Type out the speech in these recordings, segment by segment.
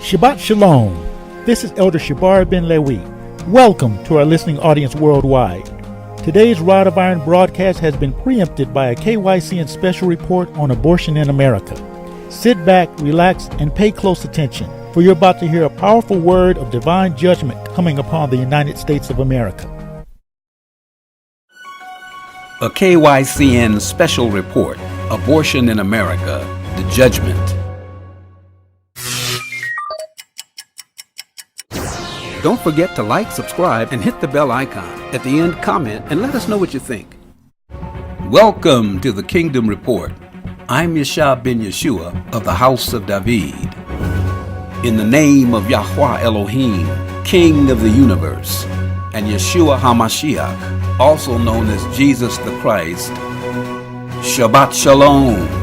Shabbat Shalom. This is Elder Shabar Ben Lewi. Welcome to our listening audience worldwide. Today's Rod of Iron broadcast has been preempted by a KYCN special report on abortion in America. Sit back, relax, and pay close attention, for you're about to hear a powerful word of divine judgment coming upon the United States of America. A KYCN special report, Abortion in America, the Judgment. Don't forget to like, subscribe, and hit the bell icon. At the end, comment and let us know what you think. Welcome to the Kingdom Report. I'm YAH ben Yeshua of the House of David. In the name of Yahweh Elohim, King of the universe, and Yeshua HaMashiach, also known as Jesus the Christ, Shabbat Shalom.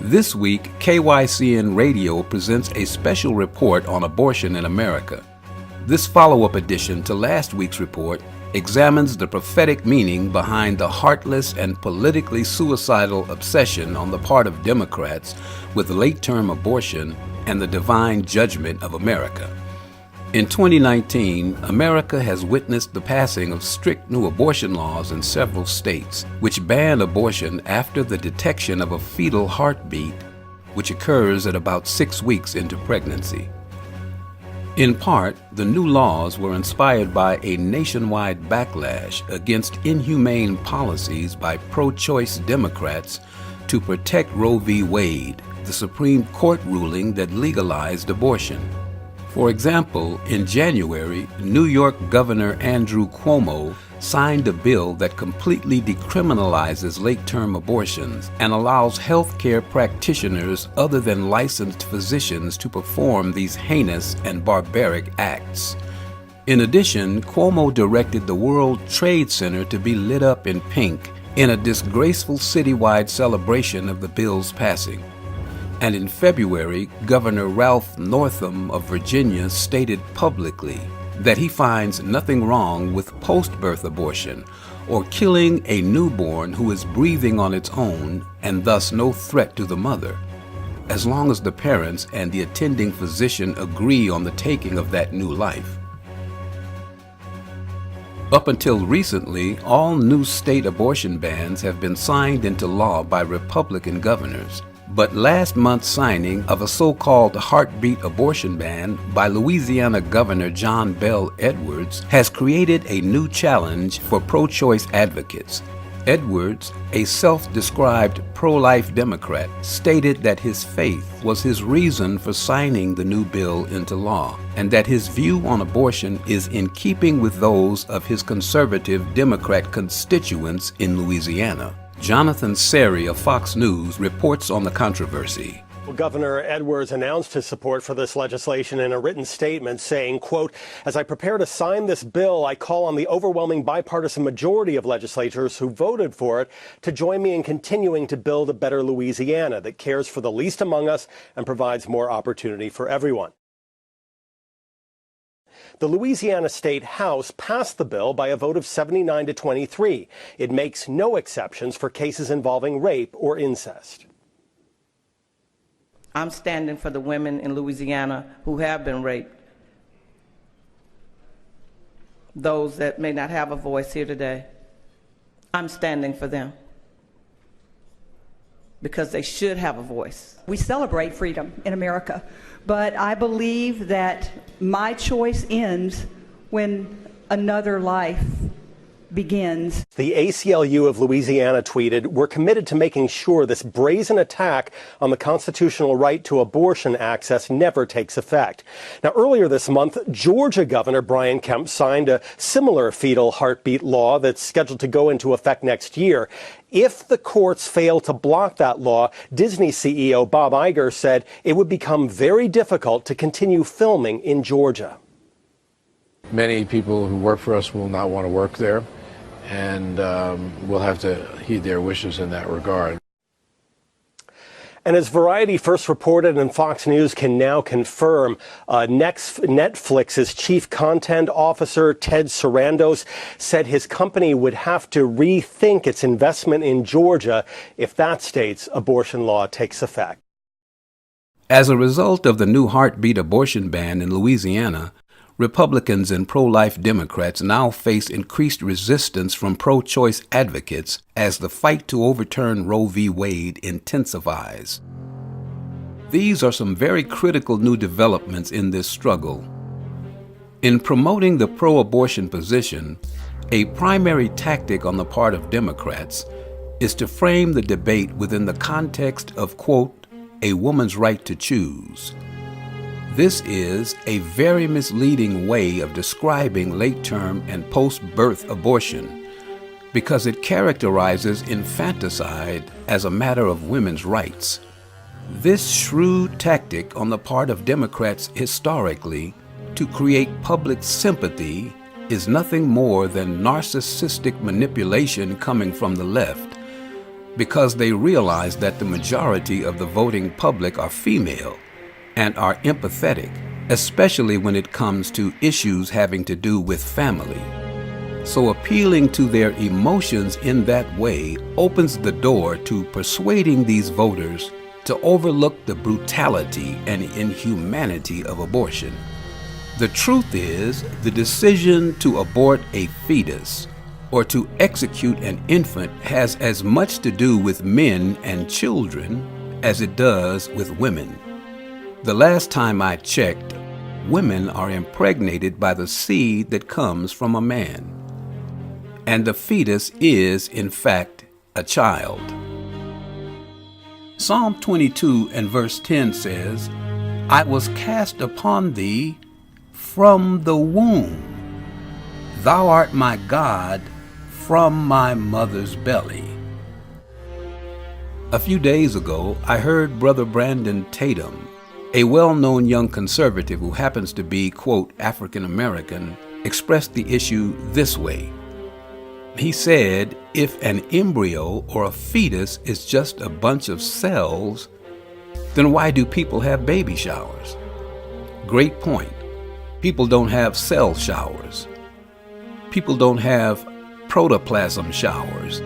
This week, KYCN Radio presents a special report on abortion in America. This follow-up edition to last week's report examines the prophetic meaning behind the heartless and politically suicidal obsession on the part of Democrats with late-term abortion and the divine judgment of America. In 2019, America has witnessed the passing of strict new abortion laws in several states, which ban abortion after the detection of a fetal heartbeat, which occurs at about 6 weeks into pregnancy. In part, the new laws were inspired by a nationwide backlash against inhumane policies by pro-choice Democrats to protect Roe v. Wade, the Supreme Court ruling that legalized abortion. For example, in January, New York Governor Andrew Cuomo signed a bill that completely decriminalizes late-term abortions and allows healthcare practitioners other than licensed physicians to perform these heinous and barbaric acts. In addition, Cuomo directed the World Trade Center to be lit up in pink in a disgraceful citywide celebration of the bill's passing. And in February, Governor Ralph Northam of Virginia stated publicly that he finds nothing wrong with post-birth abortion or killing a newborn who is breathing on its own and thus no threat to the mother, as long as the parents and the attending physician agree on the taking of that new life. Up until recently, all new state abortion bans have been signed into law by Republican governors. But last month's signing of a so-called heartbeat abortion ban by Louisiana Governor John Bel Edwards has created a new challenge for pro-choice advocates. Edwards, a self-described pro-life Democrat, stated that his faith was his reason for signing the new bill into law, and that his view on abortion is in keeping with those of his conservative Democrat constituents in Louisiana. Jonathan Seri of Fox News reports on the controversy. Governor Edwards announced his support for this legislation in a written statement saying, quote, "As I prepare to sign this bill, I call on the overwhelming bipartisan majority of legislators who voted for it to join me in continuing to build a better Louisiana that cares for the least among us and provides more opportunity for everyone." The Louisiana State House passed the bill by a vote of 79 to 23. It makes no exceptions for cases involving rape or incest. I'm standing for the women in Louisiana who have been raped. Those that may not have a voice here today. I'm standing for them because they should have a voice. We celebrate freedom in America, but I believe that my choice ends when another life begins. The ACLU of Louisiana tweeted, "We're committed to making sure this brazen attack on the constitutional right to abortion access never takes effect." Now, earlier this month, Georgia Governor Brian Kemp signed a similar fetal heartbeat law that's scheduled to go into effect next year. If the courts fail to block that law, Disney CEO Bob Iger said it would become very difficult to continue filming in Georgia. Many people who work for us will not want to work there, and we'll have to heed their wishes in that regard. And as Variety first reported and Fox News can now confirm, Netflix's chief content officer, Ted Sarandos, said his company would have to rethink its investment in Georgia if that state's abortion law takes effect. As a result of the new heartbeat abortion ban in Louisiana, Republicans and pro-life Democrats now face increased resistance from pro-choice advocates as the fight to overturn Roe v. Wade intensifies. These are some very critical new developments in this struggle. In promoting the pro-abortion position, a primary tactic on the part of Democrats is to frame the debate within the context of, quote, a woman's right to choose. This is a very misleading way of describing late-term and post-birth abortion because it characterizes infanticide as a matter of women's rights. This shrewd tactic on the part of Democrats historically to create public sympathy is nothing more than narcissistic manipulation coming from the left, because they realize that the majority of the voting public are female and are empathetic, especially when it comes to issues having to do with family. So appealing to their emotions in that way opens the door to persuading these voters to overlook the brutality and inhumanity of abortion. The truth is, the decision to abort a fetus or to execute an infant has as much to do with men and children as it does with women. The last time I checked, women are impregnated by the seed that comes from a man. And the fetus is, in fact, a child. Psalm 22 and verse 10 says, I was cast upon thee from the womb. Thou art my God from my mother's belly. A few days ago, I heard Brother Brandon Tatum, a well-known young conservative who happens to be, quote, African American, express the issue this way. He said, if an embryo or a fetus is just a bunch of cells, then why do people have baby showers? Great point. People don't have cell showers. People don't have protoplasm showers.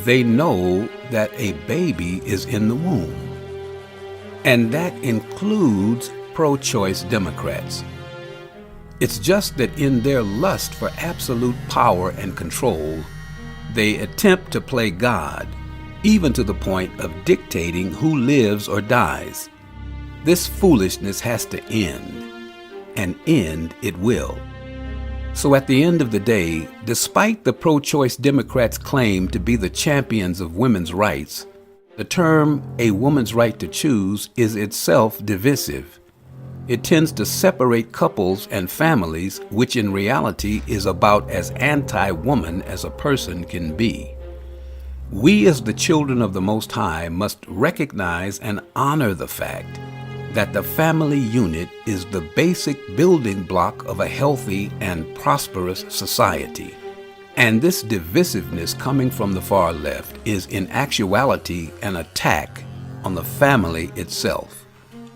They know that a baby is in the womb. And that includes pro-choice Democrats. It's just that in their lust for absolute power and control, they attempt to play God, even to the point of dictating who lives or dies. This foolishness has to end, and end it will. So at the end of the day, despite the pro-choice Democrats' claim to be the champions of women's rights, the term a woman's right to choose is itself divisive. It tends to separate couples and families, which in reality is about as anti-woman as a person can be. We as the children of the Most High must recognize and honor the fact that the family unit is the basic building block of a healthy and prosperous society. And this divisiveness coming from the far left is in actuality an attack on the family itself.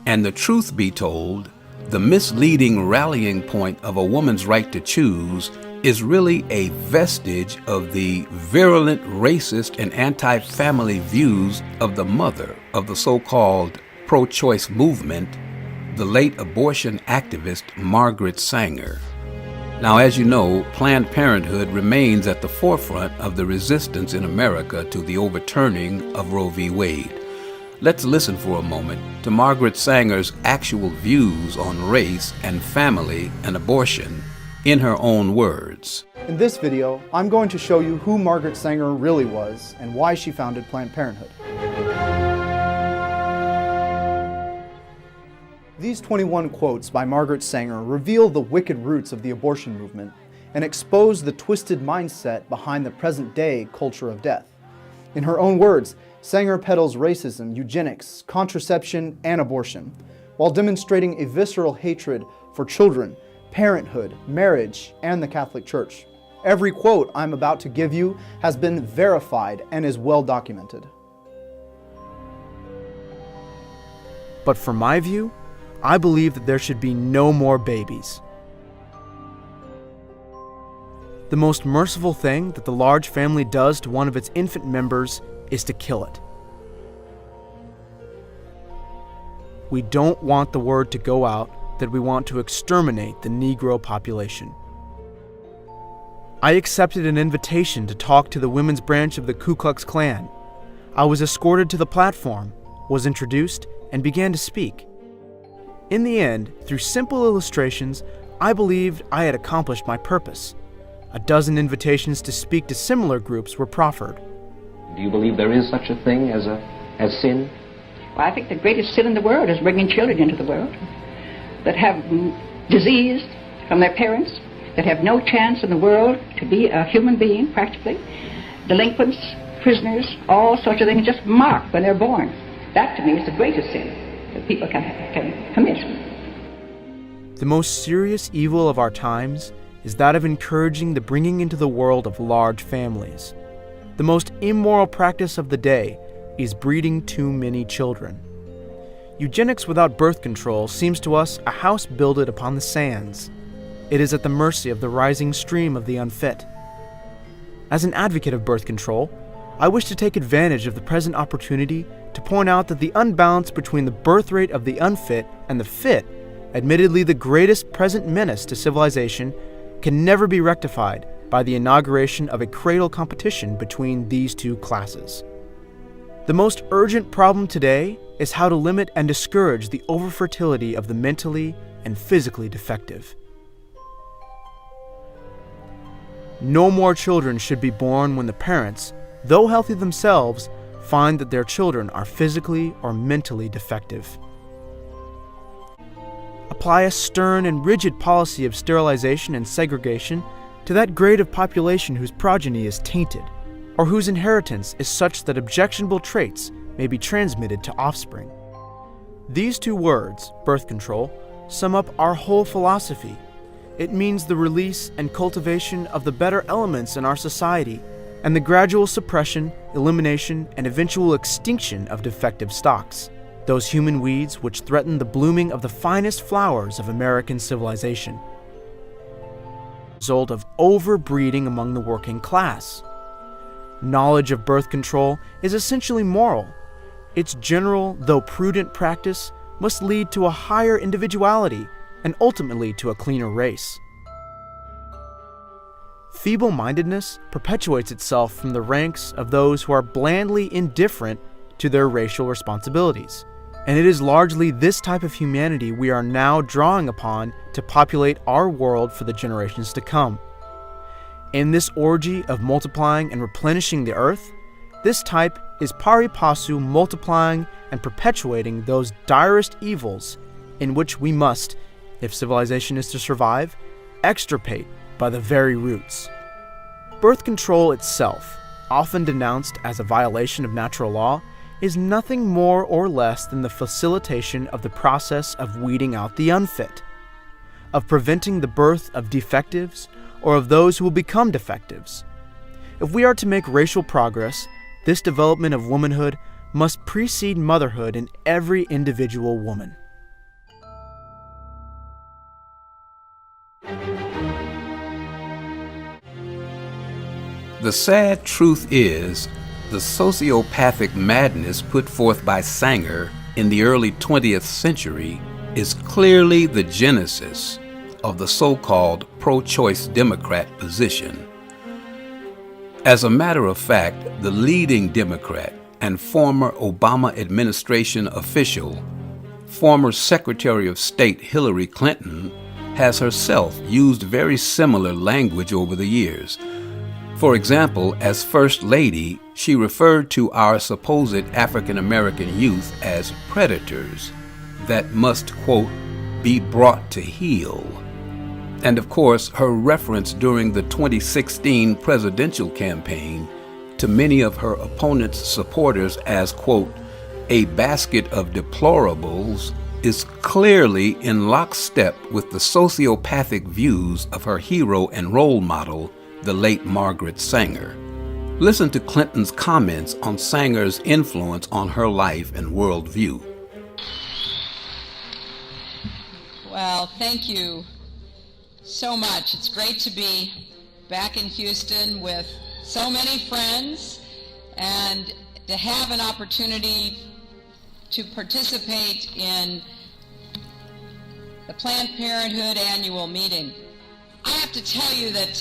And the truth be told, the misleading rallying point of a woman's right to choose is really a vestige of the virulent racist and anti-family views of the mother of the so-called pro-choice movement, the late abortion activist Margaret Sanger. Now, as you know, Planned Parenthood remains at the forefront of the resistance in America to the overturning of Roe v. Wade. Let's listen for a moment to Margaret Sanger's actual views on race and family and abortion in her own words. In this video, I'm going to show you who Margaret Sanger really was and why she founded Planned Parenthood. These 21 quotes by Margaret Sanger reveal the wicked roots of the abortion movement and expose the twisted mindset behind the present-day culture of death. In her own words, Sanger peddles racism, eugenics, contraception, and abortion, while demonstrating a visceral hatred for children, parenthood, marriage, and the Catholic Church. Every quote I'm about to give you has been verified and is well documented. But from my view, I believe that there should be no more babies. The most merciful thing that the large family does to one of its infant members is to kill it. we don't want the word to go out that we want to exterminate the Negro population. I accepted an invitation to talk to the women's branch of the Ku Klux Klan. I was escorted to the platform, was introduced, and began to speak. In the end, through simple illustrations, I believed I had accomplished my purpose. A dozen invitations to speak to similar groups were proffered. Do you believe there is such a thing as sin? Well, I think the greatest sin in the world is bringing children into the world that have disease from their parents, that have no chance in the world to be a human being, practically. Delinquents, prisoners, all sorts of things just marked when they're born. That, to me, is the greatest sin that people can commit. The most serious evil of our times is that of encouraging the bringing into the world of large families. The most immoral practice of the day is breeding too many children. Eugenics without birth control seems to us a house builded upon the sands. It is at the mercy of the rising stream of the unfit. As an advocate of birth control, I wish to take advantage of the present opportunity to point out that the unbalance between the birth rate of the unfit and the fit, admittedly the greatest present menace to civilization, can never be rectified by the inauguration of a cradle competition between these two classes. The most urgent problem today is how to limit and discourage the overfertility of the mentally and physically defective. No more children should be born when the parents, though healthy themselves, find that their children are physically or mentally defective. Apply a stern and rigid policy of sterilization and segregation to that grade of population whose progeny is tainted, or whose inheritance is such that objectionable traits may be transmitted to offspring. These two words, birth control, sum up our whole philosophy. It means the release and cultivation of the better elements in our society, and the gradual suppression, elimination, and eventual extinction of defective stocks, those human weeds which threaten the blooming of the finest flowers of American civilization. Result of overbreeding among the working class. Knowledge of birth control is essentially moral. Its general, though prudent practice must lead to a higher individuality and ultimately to a cleaner race. Feeble-mindedness perpetuates itself from the ranks of those who are blandly indifferent to their racial responsibilities, and it is largely this type of humanity we are now drawing upon to populate our world for the generations to come. In this orgy of multiplying and replenishing the earth, this type is pari passu multiplying and perpetuating those direst evils in which we must, if civilization is to survive, extirpate by the very roots. Birth control itself, often denounced as a violation of natural law, is nothing more or less than the facilitation of the process of weeding out the unfit, of preventing the birth of defectives or of those who will become defectives. If we are to make racial progress, this development of womanhood must precede motherhood in every individual woman. The sad truth is, the sociopathic madness put forth by Sanger in the early 20th century is clearly the genesis of the so-called pro-choice Democrat position. As a matter of fact, the leading Democrat and former Obama administration official, former Secretary of State Hillary Clinton, has herself used very similar language over the years. For example, as First Lady, she referred to our supposed African American youth as predators that must, quote, be brought to heel. And of course, her reference during the 2016 presidential campaign to many of her opponent's supporters as, quote, a basket of deplorables is clearly in lockstep with the sociopathic views of her hero and role model, the late Margaret Sanger. Listen to Clinton's comments on Sanger's influence on her life and worldview. Well, thank you so much. It's great to be back in Houston with so many friends and to have an opportunity to participate in the Planned Parenthood annual meeting. I have to tell you that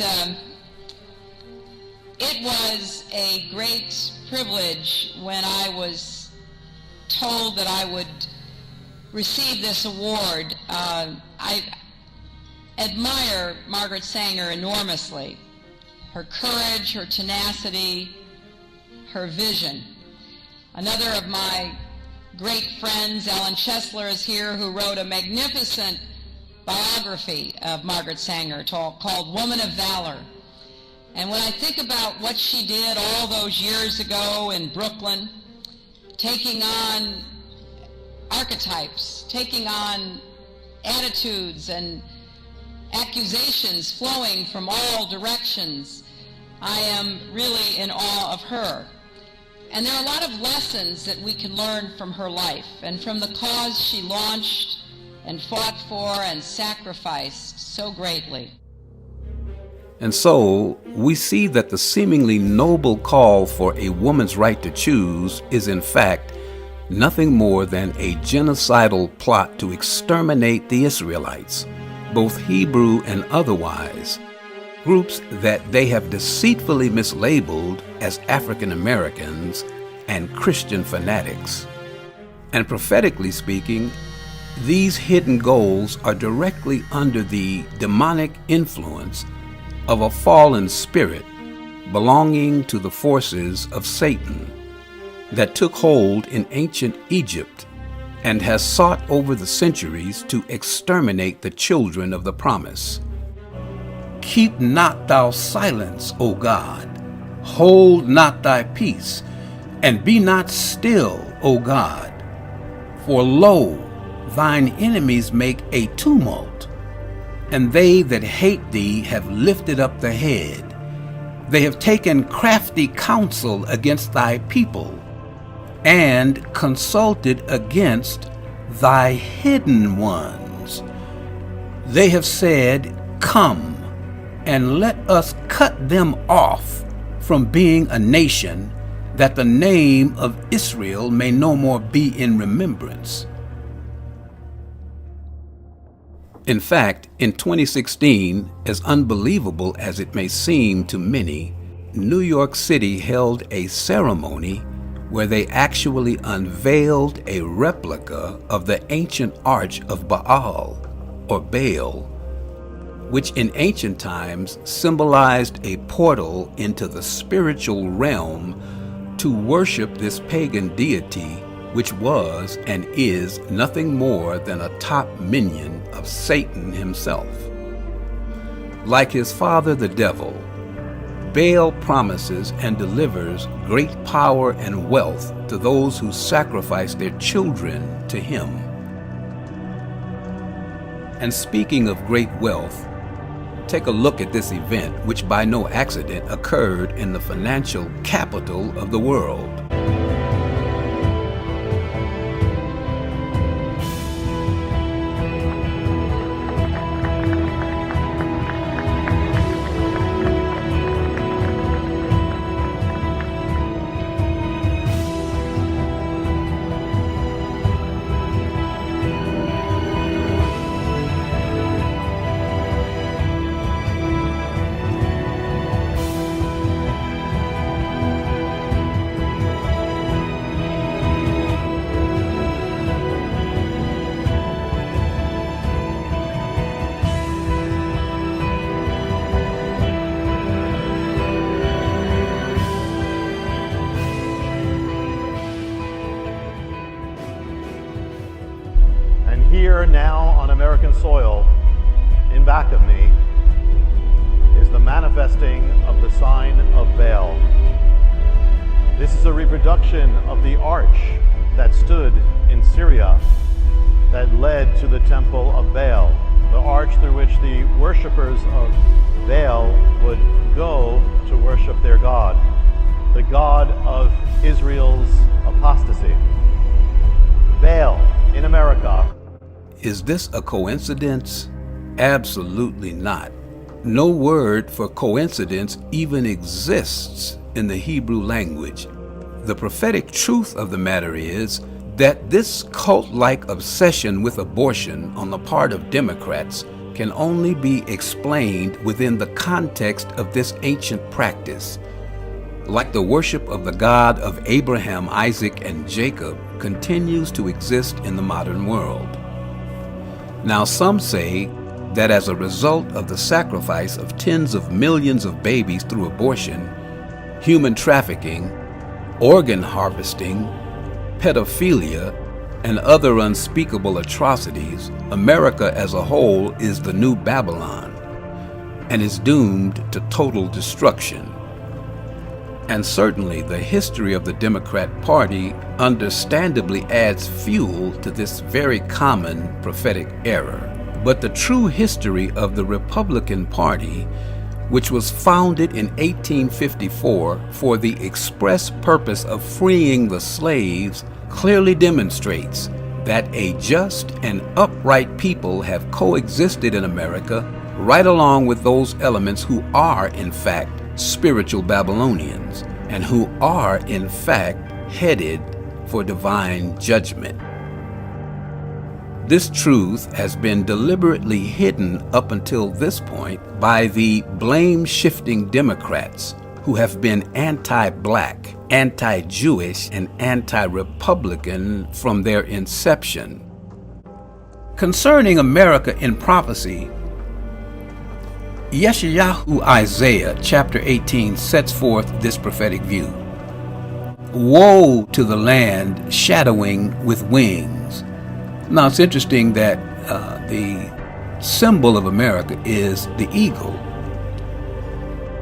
it was a great privilege when I was told that I would receive this award. I admire Margaret Sanger enormously. Her courage, her tenacity, her vision. Another of my great friends, Ellen Chesler, is here, who wrote a magnificent biography of Margaret Sanger called Woman of Valor. And when I think about what she did all those years ago in Brooklyn, taking on archetypes, taking on attitudes and accusations flowing from all directions, I am really in awe of her. And there are a lot of lessons that we can learn from her life and from the cause she launched and fought for and sacrificed so greatly. And so, we see that the seemingly noble call for a woman's right to choose is in fact nothing more than a genocidal plot to exterminate the Israelites, both Hebrew and otherwise, groups that they have deceitfully mislabeled as African Americans and Christian fanatics. And prophetically speaking, these hidden goals are directly under the demonic influence of a fallen spirit belonging to the forces of Satan that took hold in ancient Egypt and has sought over the centuries to exterminate the children of the promise. Keep not thou silence, O God, hold not thy peace, and be not still, O God. For lo, thine enemies make a tumult, and they that hate thee have lifted up the head. They have taken crafty counsel against thy people, and consulted against thy hidden ones. They have said, Come, and let us cut them off from being a nation, that the name of Israel may no more be in remembrance. In fact, in 2016, as unbelievable as it may seem to many, New York City held a ceremony where they actually unveiled a replica of the ancient arch of Baal, or Baal, which in ancient times symbolized a portal into the spiritual realm to worship this pagan deity, which was and is nothing more than a top minion of Satan himself. Like his father the devil, Baal promises and delivers great power and wealth to those who sacrifice their children to him. And speaking of great wealth, take a look at this event, which by no accident occurred in the financial capital of the world. Here now on American soil, in back of me, is the manifesting of the sign of Baal. This is a reproduction of the arch that stood in Syria that led to the temple of Baal, the arch through which the worshippers of Baal would go to worship their God, the God of Israel's apostasy. Baal in America. Is this a coincidence? Absolutely not. No word for coincidence even exists in the Hebrew language. The prophetic truth of the matter is, that this cult-like obsession with abortion on the part of Democrats can only be explained within the context of this ancient practice, like the worship of the God of Abraham, Isaac, and Jacob continues to exist in the modern world. Now, some say that as a result of the sacrifice of tens of millions of babies through abortion, human trafficking, organ harvesting, pedophilia, and other unspeakable atrocities, America as a whole is the new Babylon and is doomed to total destruction. And certainly the history of the Democrat Party understandably adds fuel to this very common prophetic error. But the true history of the Republican Party, which was founded in 1854 for the express purpose of freeing the slaves, clearly demonstrates that a just and upright people have coexisted in America right along with those elements who are, in fact, spiritual Babylonians and who are, in fact, headed for divine judgment. This truth has been deliberately hidden up until this point by the blame-shifting Democrats who have been anti-black, anti-Jewish, and anti-Republican from their inception. Concerning America in prophecy, Yeshayahu Isaiah chapter 18 sets forth this prophetic view. Woe to the land shadowing with wings. Now it's interesting that the symbol of America is the eagle,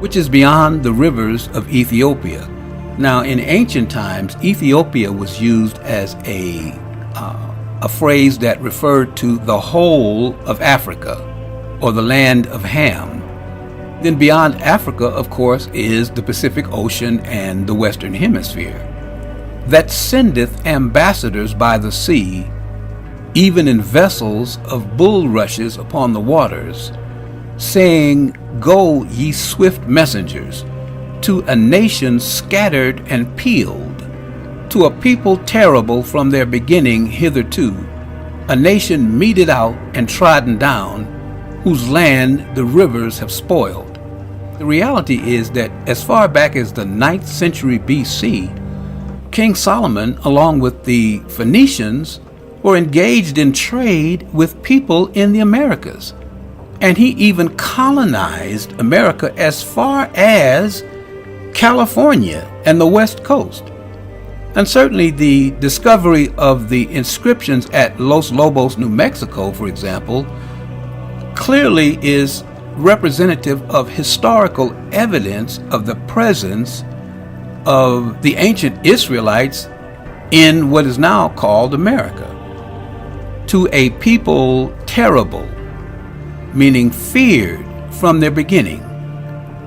which is beyond the rivers of Ethiopia. Now in ancient times, Ethiopia was used as a phrase that referred to the whole of Africa, or the land of Ham. Then beyond Africa, of course, is the Pacific Ocean and the Western Hemisphere, that sendeth ambassadors by the sea, even in vessels of bulrushes upon the waters, saying, Go, ye swift messengers, to a nation scattered and peeled, to a people terrible from their beginning hitherto, a nation meted out and trodden down, whose land the rivers have spoiled. The reality is that as far back as the 9th century BC, King Solomon, along with the Phoenicians, were engaged in trade with people in the Americas. And he even colonized America as far as California and the West Coast. And certainly the discovery of the inscriptions at Los Lobos, New Mexico, for example, clearly is representative of historical evidence of the presence of the ancient Israelites in what is now called America. To a people terrible, meaning feared from their beginning,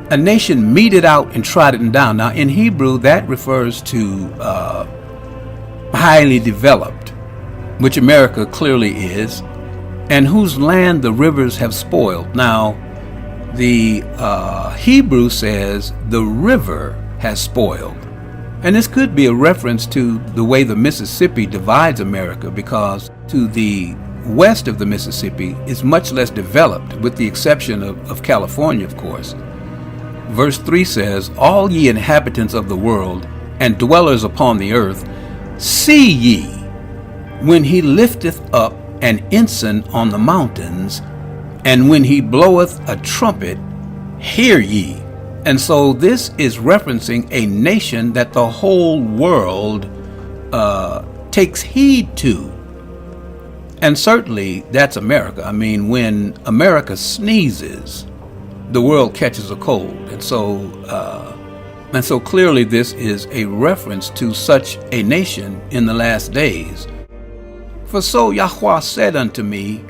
a nation meted out and trodden down. Now in Hebrew that refers to highly developed, which America clearly is, and whose land the rivers have spoiled. Now the Hebrew says the river has spoiled. And this could be a reference to the way the Mississippi divides America, because to the west of the Mississippi is much less developed, with the exception of California, of course. Verse 3 says, All ye inhabitants of the world, and dwellers upon the earth, see ye, when he lifteth up an ensign on the mountains, and when he bloweth a trumpet, hear ye. And so this is referencing a nation that the whole world takes heed to. And certainly that's America. I mean, when America sneezes, the world catches a cold. And so clearly this is a reference to such a nation in the last days. For so Yahweh said unto me,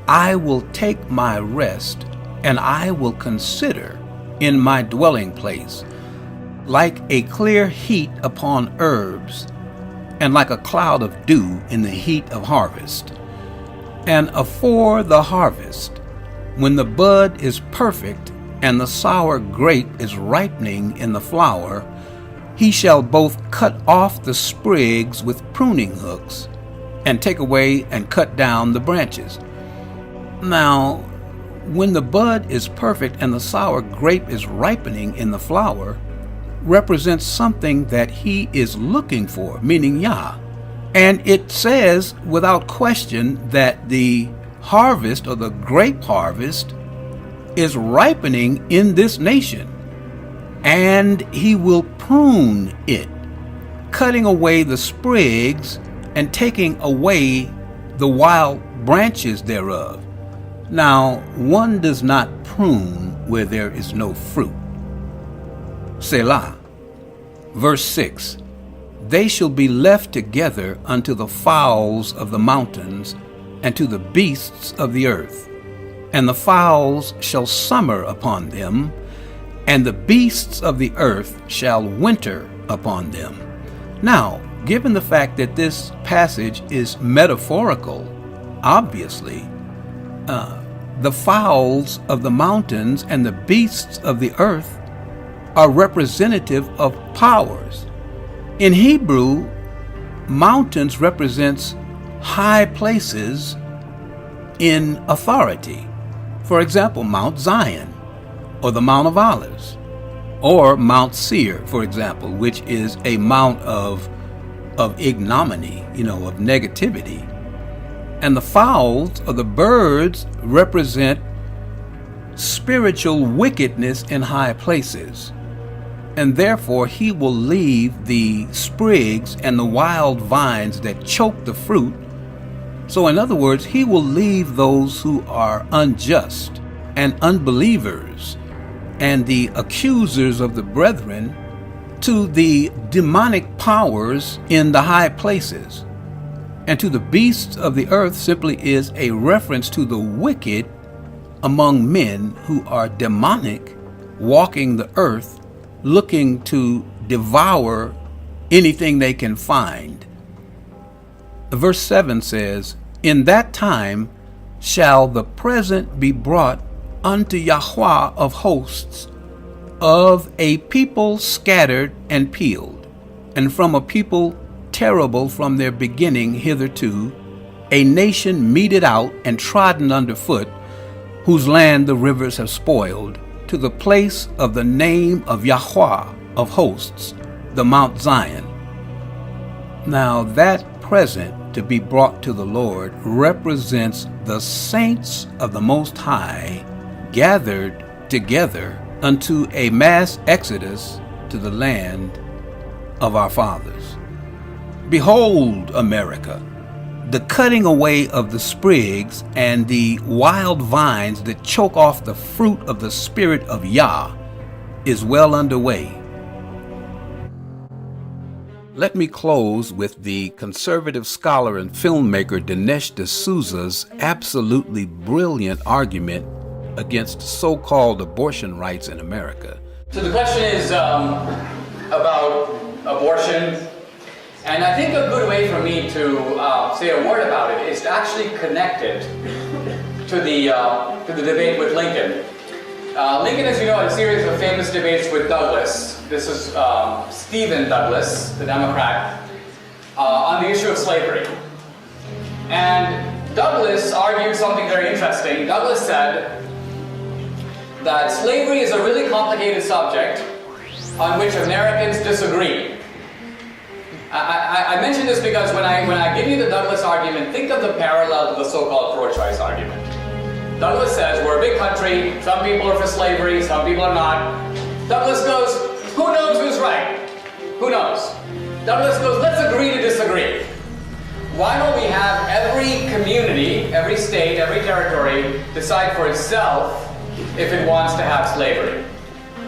I will take my rest, and I will consider in my dwelling place, like a clear heat upon herbs, and like a cloud of dew in the heat of harvest. And afore the harvest, when the bud is perfect, and the sour grape is ripening in the flower, he shall both cut off the sprigs with pruning hooks, and take away and cut down the branches. Now, when the bud is perfect and the sour grape is ripening in the flower, represents something that he is looking for, meaning Yah. And it says without question that the harvest, or the grape harvest, is ripening in this nation, and he will prune it, cutting away the sprigs and taking away the wild branches thereof. Now, one does not prune where there is no fruit. Selah. Verse 6, they shall be left together unto the fowls of the mountains, and to the beasts of the earth. And the fowls shall summer upon them, and the beasts of the earth shall winter upon them. Now, given the fact that this passage is metaphorical, obviously, the fowls of the mountains and the beasts of the earth are representative of powers. In Hebrew, mountains represents high places in authority. For example, Mount Zion, or the Mount of Olives, or Mount Seir, for example, which is a mount of ignominy, of negativity. And the fowls, or the birds, represent spiritual wickedness in high places. And therefore he will leave the sprigs and the wild vines that choke the fruit. So in other words, he will leave those who are unjust and unbelievers and the accusers of the brethren to the demonic powers in the high places. And to the beasts of the earth simply is a reference to the wicked among men who are demonic, walking the earth, looking to devour anything they can find. Verse 7 says, in that time shall the present be brought unto Yahweh of hosts, of a people scattered and peeled, and from a people terrible from their beginning hitherto, a nation meted out and trodden underfoot, whose land the rivers have spoiled, to the place of the name of Yahweh of hosts, the Mount Zion. Now that present to be brought to the Lord represents the saints of the Most High gathered together unto a mass exodus to the land of our fathers. Behold, America, the cutting away of the sprigs and the wild vines that choke off the fruit of the Spirit of Yah is well underway. Let me close with the conservative scholar and filmmaker Dinesh D'Souza's absolutely brilliant argument against so-called abortion rights in America. So the question is about abortion. And I think a good way for me to say a word about it is to actually connect it to the debate with Lincoln. Lincoln, as you know, had a series of famous debates with Douglas. This is Stephen Douglas, the Democrat, on the issue of slavery. And Douglas argued something very interesting. Douglas said that slavery is a really complicated subject on which Americans disagree. I mention this because when I give you the Douglas argument, think of the parallel to the so-called pro-choice argument. Douglas says, we're a big country, some people are for slavery, some people are not. Douglas goes, who knows who's right? Who knows? Douglas goes, let's agree to disagree. Why don't we have every community, every state, every territory decide for itself if it wants to have slavery?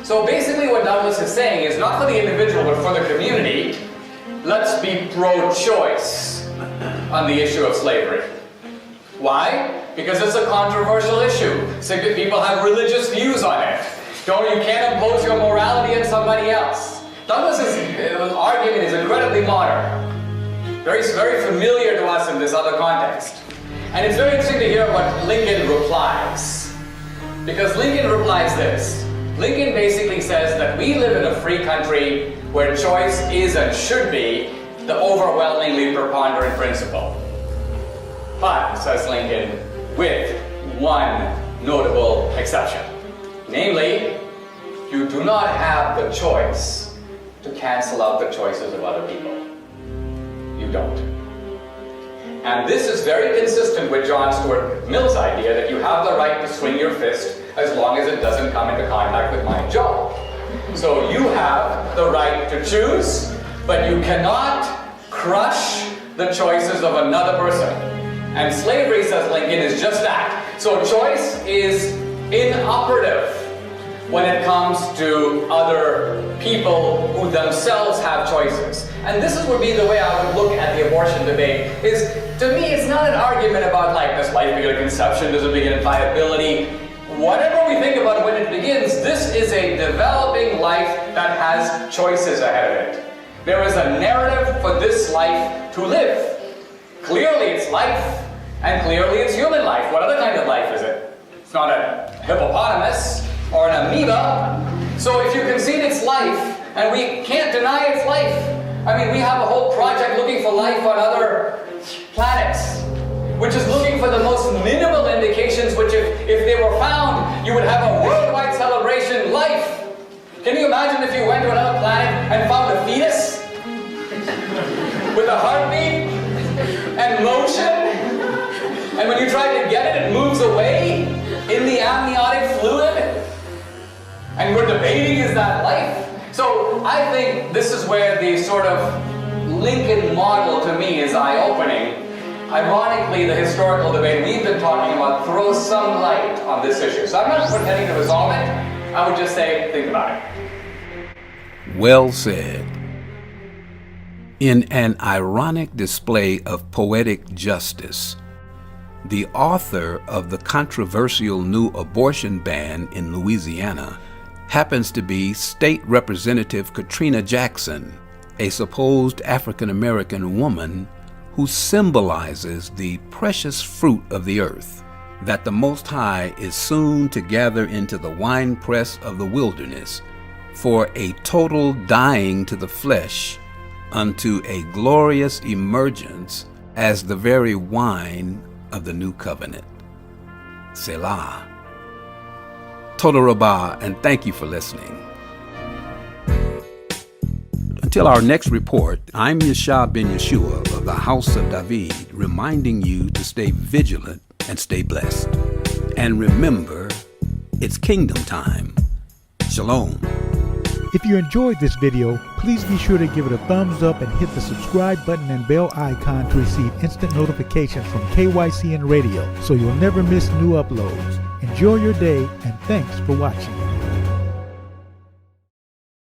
So basically what Douglas is saying is not for the individual, but for the community, let's be pro-choice on the issue of slavery. Why? Because it's a controversial issue. So people have religious views on it. You can't impose your morality on somebody else. Douglas's argument is incredibly modern. Very, very familiar to us in this other context. And it's very interesting to hear what Lincoln replies. Because Lincoln replies this. Lincoln basically says that we live in a free country where choice is and should be the overwhelmingly preponderant principle. But, says Lincoln, with one notable exception. Namely, you do not have the choice to cancel out the choices of other people. You don't. And this is very consistent with John Stuart Mill's idea that you have the right to swing your fist as long as it doesn't come into contact with my jaw. So you have the right to choose, but you cannot crush the choices of another person. And slavery, says Lincoln, is just that. So choice is inoperative when it comes to other people who themselves have choices. And this would be the way I would look at the abortion debate, is, to me, it's not an argument about, like, does life begin at conception, does it begin at viability? Whatever we think about when it begins, this is a developing life that has choices ahead of it. There is a narrative for this life to live. Clearly it's life, and clearly it's human life. What other kind of life is it? It's not a hippopotamus or an amoeba. So if you concede it's life, and we can't deny it's life, I mean, we have a whole project looking for life on other planets, which is looking for the most minimal indications, which if they were found, you would have a worldwide celebration. Life. Can you imagine if you went to another planet and found a fetus with a heartbeat and motion, and when you try to get it, it moves away in the amniotic fluid, and we're debating, is that life? So I think this is where the sort of Lincoln model to me is eye-opening. Ironically, the historical debate we've been talking about throws some light on this issue. So I'm not pretending to resolve it. I would just say, think about it. Well said. In an ironic display of poetic justice, the author of the controversial new abortion ban in Louisiana happens to be State Representative Katrina Jackson, a supposed African-American woman who symbolizes the precious fruit of the earth that the Most High is soon to gather into the winepress of the wilderness for a total dying to the flesh unto a glorious emergence as the very wine of the new covenant. Selah. Toda Rabbah, and thank you for listening. Until our next report, I'm YAH ben Yeshua of the House of David, reminding you to stay vigilant and stay blessed. And remember, it's kingdom time. Shalom. If you enjoyed this video, please be sure to give it a thumbs up and hit the subscribe button and bell icon to receive instant notifications from KYCN Radio so you'll never miss new uploads. Enjoy your day, and thanks for watching.